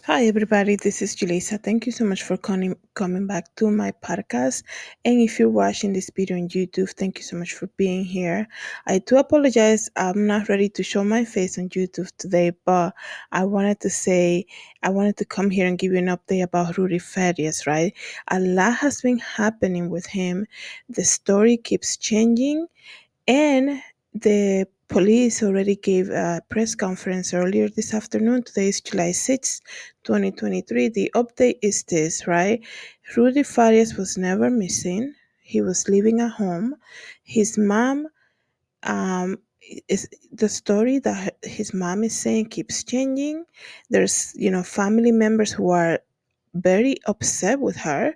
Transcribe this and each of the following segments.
Hi, everybody. This is Julissa. Thank you so much for coming back to my podcast. And if you're watching this video on YouTube, thank you so much for being here. I do apologize. I'm not ready to show my face on YouTube today, but I wanted to come here and give you an update about Rudy Farias, right? A lot has been happening with him. The story keeps changing, and the police already gave a press conference earlier this afternoon. Today is July 6th, 2023. The update is this, right? Rudy Farias was never missing. He was living at home. His mom is the story that his mom is saying keeps changing. There's, family members who are very upset with her.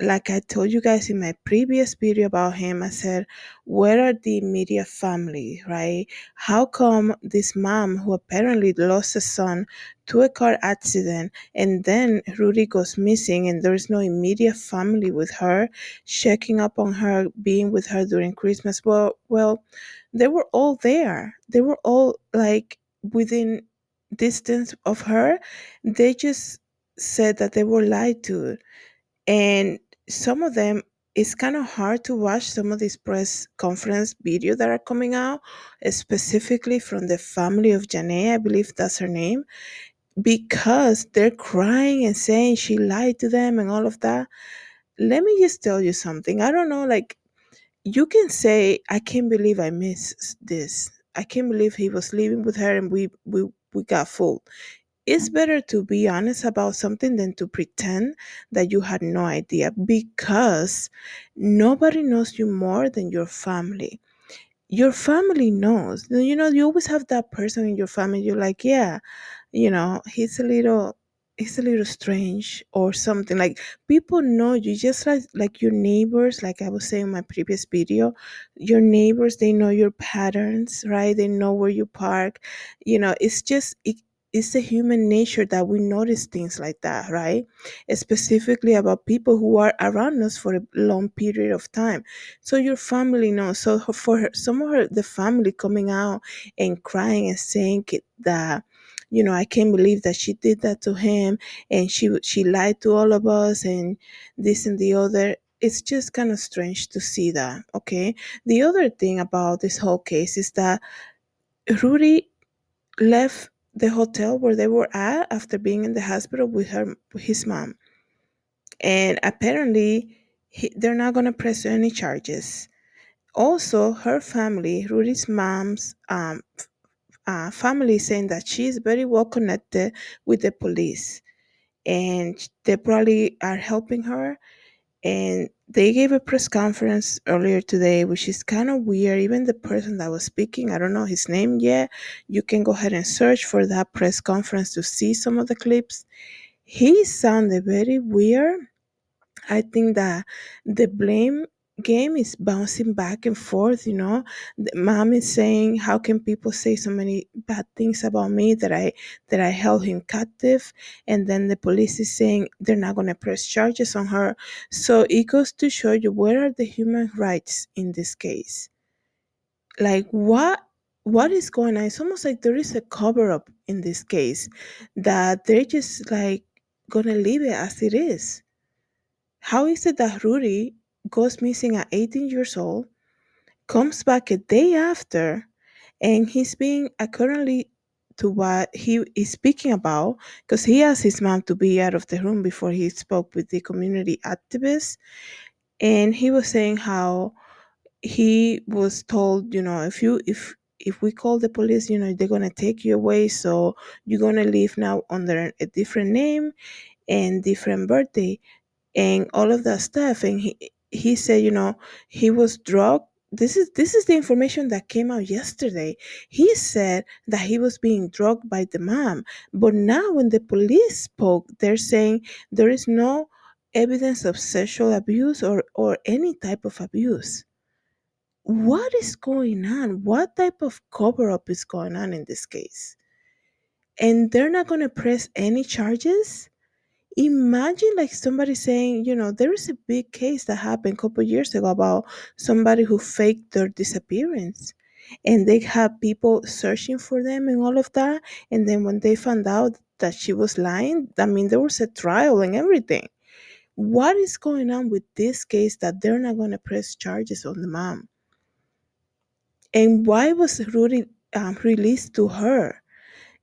Like I told you guys in my previous video about him, I said, where are the immediate family, right? How come this mom, who apparently lost a son to a car accident, and then Rudy goes missing, and there is no immediate family with her, checking up on her, being with her during Christmas? Well, they were all there. They were all like within distance of her. They just said that they were lied to. And some of them, it's kind of hard to watch some of these press conference videos that are coming out, specifically from the family of Janae, I believe that's her name, because they're crying and saying she lied to them and all of that. Let me just tell you something. I don't know, like, you can say, I can't believe I missed this. I can't believe he was living with her and we got fooled. It's better to be honest about something than to pretend that you had no idea, because nobody knows you more than your family. Your family knows. You always have that person in your family. You're like, yeah, he's a little strange or something. Like, people know you, just like your neighbors. Like I was saying in my previous video, your neighbors, they know your patterns, right? They know where you park. It's a human nature that we notice things like that, right? Specifically about people who are around us for a long period of time. So your family knows. So for her, some of her, the family coming out and crying and saying that, I can't believe that she did that to him, and she lied to all of us, and this and the other. It's just kind of strange to see that. Okay. The other thing about this whole case is that Rudy left the hotel where they were at after being in the hospital with his mom, and apparently they're not going to press any charges. Also, her family, Rudy's mom's family, saying that she's very well connected with the police, and they probably are helping her. And they gave a press conference earlier today, which is kind of weird. Even the person that was speaking, I don't know his name yet. You can go ahead and search for that press conference to see some of the clips. He sounded very weird. I think that the blame game is bouncing back and forth. The mom is saying, how can people say so many bad things about me, that I held him captive? And then the police is saying they're not going to press charges on her. So it goes to show you, where are the human rights in this case? Like, what is going on? It's almost like there is a cover up in this case, that they're just like gonna leave it as it is. How is it that Rudy goes missing at 18 years old, comes back a day after, and he's being currently, to what he is speaking about, because he asked his mom to be out of the room before he spoke with the community activists, and he was saying how he was told, if we call the police, they're gonna take you away, so you're gonna live now under a different name and different birthday and all of that stuff. And he said, he was drugged. This is the information that came out yesterday. He said that he was being drugged by the mom, but now when the police spoke, they're saying there is no evidence of sexual abuse or any type of abuse. What is going on? What type of cover up is going on in this case? And they're not going to press any charges? Imagine, like, somebody saying, there is a big case that happened a couple years ago about somebody who faked their disappearance. and they had people searching for them and all of that. And then when they found out that she was lying, I mean, there was a trial and everything. What is going on with this case that they're not going to press charges on the mom? And why was Rudy released to her?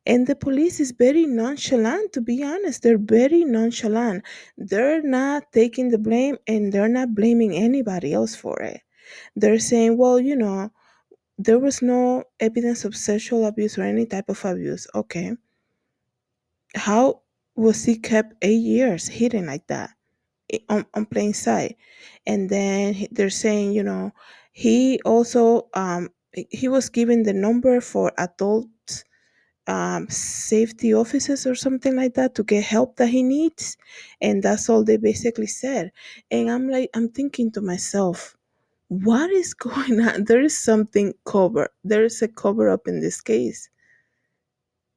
And the police is very nonchalant, to be honest. They're very nonchalant. They're not taking the blame and they're not blaming anybody else for it. They're saying, well, there was no evidence of sexual abuse or any type of abuse. Okay. How was he kept 8 years hidden like that on plain sight? And then they're saying, he also he was given the number for adult safety officers or something like that to get help that he needs. And that's all they basically said. And I'm thinking to myself, what is going on? There is something covered. There is a cover up in this case.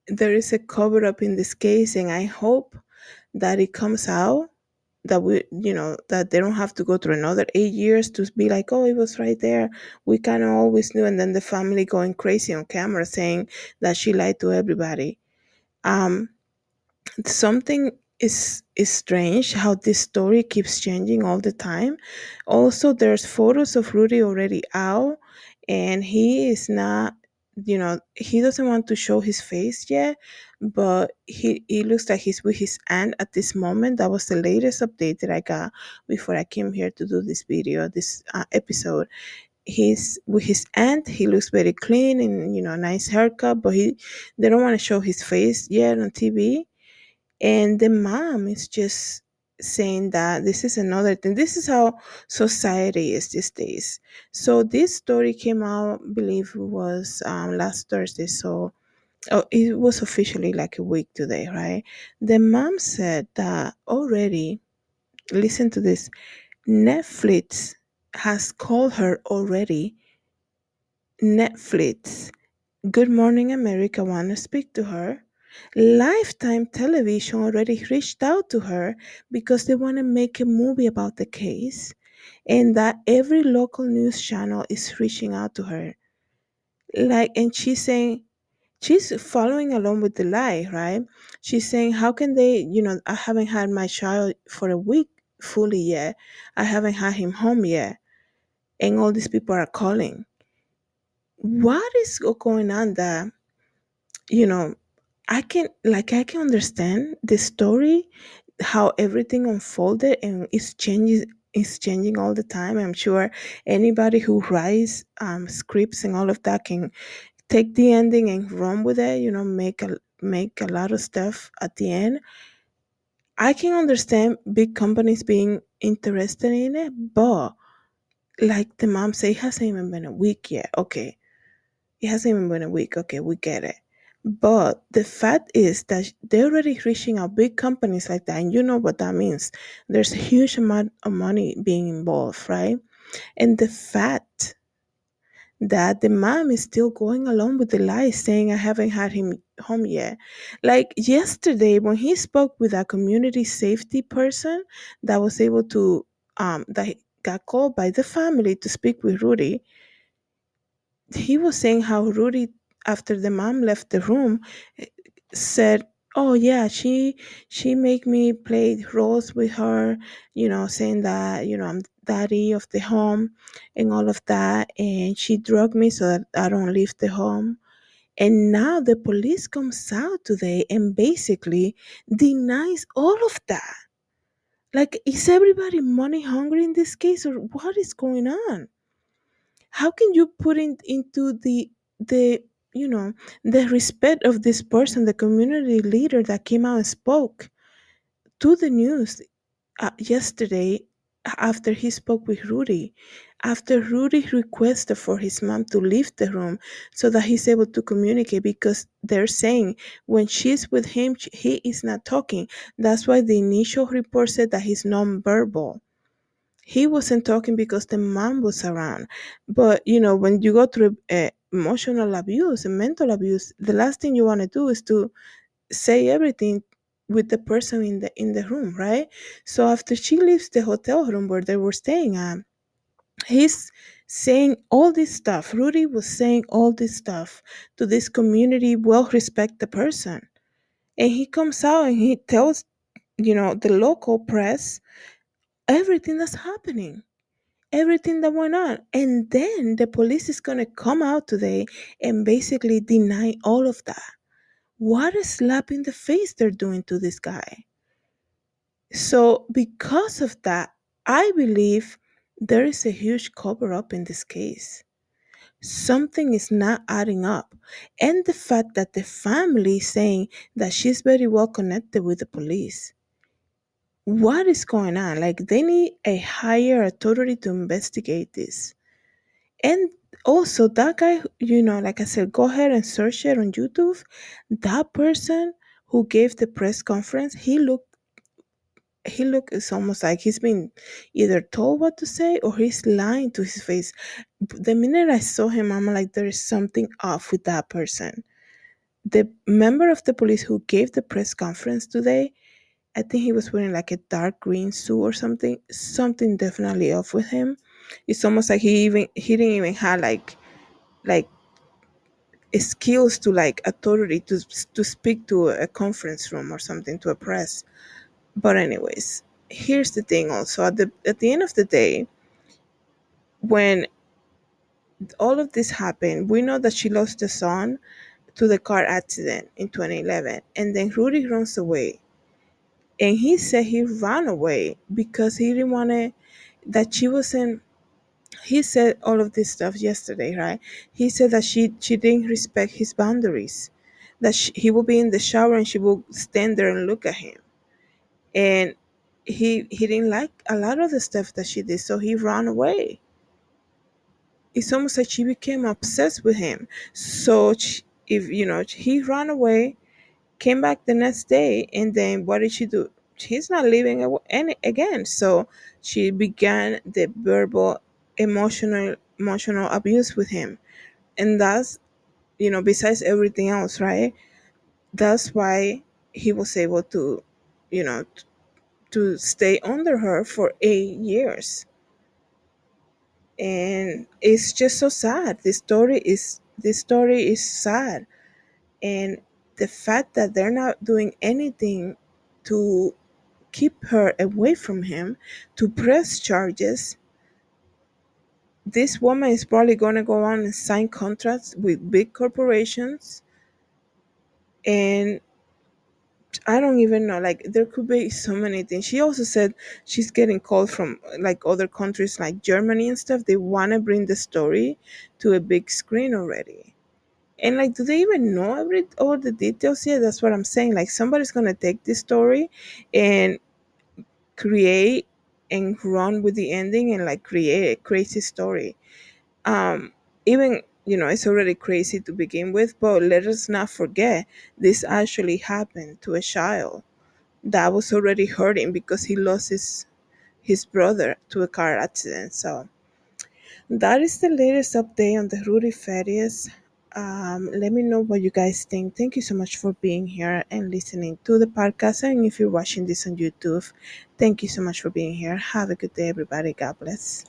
There is a cover up in this case, and I hope that it comes out, that that they don't have to go through another 8 years to be like, oh, it was right there. We kind of always knew, and then the family going crazy on camera saying that she lied to everybody. Um, Something is strange how this story keeps changing all the time. Also, there's photos of Rudy already out, and he is not, he doesn't want to show his face yet, but he looks like he's with his aunt at this moment. That was the latest update that I got before I came here to do this video, this episode. He's with his aunt. He looks very clean and nice haircut, but they don't want to show his face yet on TV. And the mom is just saying that this is another thing. This is how society is these days. So this story came out, I believe it was last Thursday. So it was officially like a week today, right? The mom said that already, listen to this, Netflix has called her already. Netflix, Good Morning America want to speak to her. Lifetime Television already reached out to her because they want to make a movie about the case, and that every local news channel is reaching out to her. And she's saying, she's following along with the lie, right? She's saying, how can they, I haven't had my child for a week fully yet. I haven't had him home yet. And all these people are calling. What is going on that, you know, I can understand the story, how everything unfolded, and it's changing all the time. I'm sure anybody who writes scripts and all of that can take the ending and run with it, make a lot of stuff at the end. I can understand big companies being interested in it, but like the mom said, it hasn't even been a week yet. Okay, it hasn't even been a week. Okay, we get it. But the fact is that they're already reaching out big companies like that. And you know what that means. There's a huge amount of money being involved, right? And the fact that the mom is still going along with the lie, saying, I haven't had him home yet. Like yesterday, when he spoke with a community safety person that was able to, that got called by the family to speak with Rudy, he was saying how Rudy, after the mom left the room, said, "Oh yeah, she make me play roles with her, saying that I'm daddy of the home and all of that, and she drugged me so that I don't leave the home." And now the police comes out today and basically denies all of that. Like, is everybody money hungry in this case, or what is going on? How can you put into the you know the respect of this person, the community leader that came out and spoke to the news yesterday, after he spoke with Rudy, after Rudy requested for his mom to leave the room so that he's able to communicate, because they're saying when she's with him, he is not talking. That's why the initial report said that he's nonverbal. He wasn't talking because the mom was around. But when you go through emotional abuse and mental abuse, the last thing you want to do is to say everything with the person in the room, right? So after she leaves the hotel room where they were staying at, he's saying all this stuff. Rudy was saying all this stuff to this community, well respected person. And he comes out and he tells, the local press everything that's happening, everything that went on. And then the police is going to come out today and basically deny all of that. What a slap in the face they're doing to this guy. So, because of that, I believe there is a huge cover up in this case. Something is not adding up. And the fact that the family is saying that she's very well connected with the police. What is going on? Like, they need a higher authority to investigate this. And also, that guy, like I said, go ahead and search it on YouTube. That person who gave the press conference, he look it's almost like he's been either told what to say or he's lying to his face. The minute I saw him, I'm like, there is something off with that person. The member of the police who gave the press conference today, I think he was wearing like a dark green suit or something. Something definitely off with him. It's almost like he didn't even have like skills to like authority to speak to a conference room or something, to a press. But anyways, here's the thing also, at the end of the day, when all of this happened, we know that she lost a son to the car accident in 2011, and then Rudy runs away. And he said he ran away because he didn't want to, that she wasn't, he said all of this stuff yesterday, right? He said that she didn't respect his boundaries, that he would be in the shower and she would stand there and look at him. And he didn't like a lot of the stuff that she did, so he ran away. It's almost like she became obsessed with him. So if he ran away, came back the next day, and then what did she do? She's not leaving any again. So she began the verbal, emotional abuse with him, and that's, besides everything else, right? That's why he was able to, you know, to stay under her for 8 years. And it's just so sad. This story is sad. And the fact that they're not doing anything to keep her away from him, to press charges, this woman is probably going to go on and sign contracts with big corporations. And I don't even know. Like, there could be so many things. She also said she's getting calls from like other countries, like Germany and stuff. They want to bring the story to a big screen already. And like, do they even know all the details yet? That's what I'm saying. Like, somebody's gonna take this story and create and run with the ending and like create a crazy story. Even, it's already crazy to begin with, but let us not forget this actually happened to a child that was already hurting because he lost his brother to a car accident. So that is the latest update on the Rudy Farias. Let me know what you guys think. Thank you so much for being here and listening to the podcast. And if you're watching this on YouTube, thank you so much for being here. Have a good day, everybody. God bless.